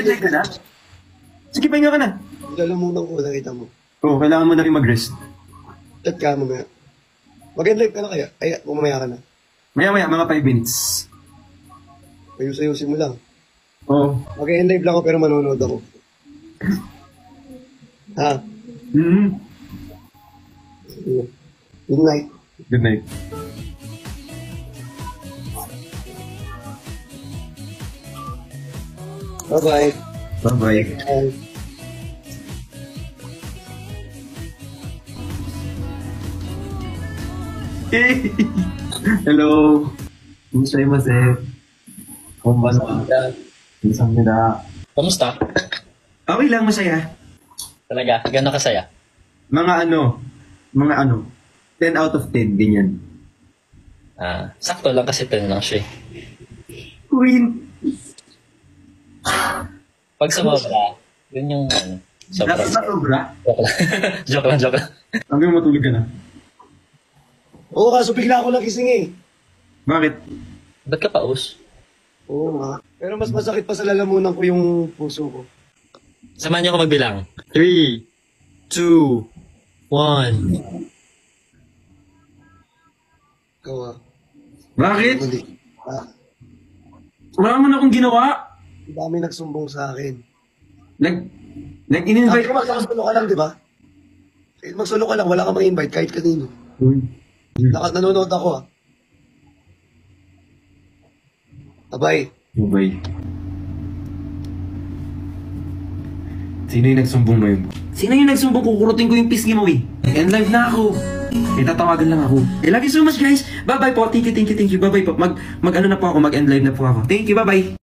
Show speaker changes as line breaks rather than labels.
Live ka na? Sige, pahinga ka na.
Lalamunan ko, nakita mo.
Oo, kailangan mo na rin mag-rest.
Chat ka mamaya. Mag-live ka na kaya? Ay, mamaya ka na.
Maya-maya, mga 5 minutes.
Ayus-ayusin mo lang.
Oo.
Mag-live lang ako pero manonood ako. Ha?
Mm-hmm.
Good night.
Good night.
Bye-bye.
Bye-bye.
Bye.
Hello. Gozaimasu. Konbanwa. Kamsahamnida.
Kamusta?
Okay lang, masaya.
Talaga? Gano'n kasaya?
Mga 10 out of 10, ganyan.
Sakto lang kasi 10 lang siya.
Queen.
Pag sumobra, yun yung sobra.
Dapat na sobra.
Joke lang. Joke lang.
Hanggang matulog ka na.
Oo, kaso bigla ako lang kising eh.
Bakit?
Ba't ka paus?
Oo nga. Pero mas masakit pa sa lalamunan ko yung puso ko.
Samahan niyo ako magbilang. 3, 2, 1.
Ikaw ah.
Bakit?
Muli. Ah,
Wala man akong ginawa.
ang dami nagsumbong sa akin.
In-invite
Sabi ko magsulo ka lang, di ba? Kahit magsulo ka lang, wala ka mag-invite kahit kanino. Nanonood ako ah. Abay.
Bye. Sino yung nagsumbong mo yun? Sino yung nagsumbong? Kukurutin ko yung pisngi mo eh. And live na ako. Tatawagan lang ako. Love you so much guys. Bye bye po. Thank you. Bye bye po. Mag-ano na po ako. Mag-end live na po ako. Thank you. Bye bye.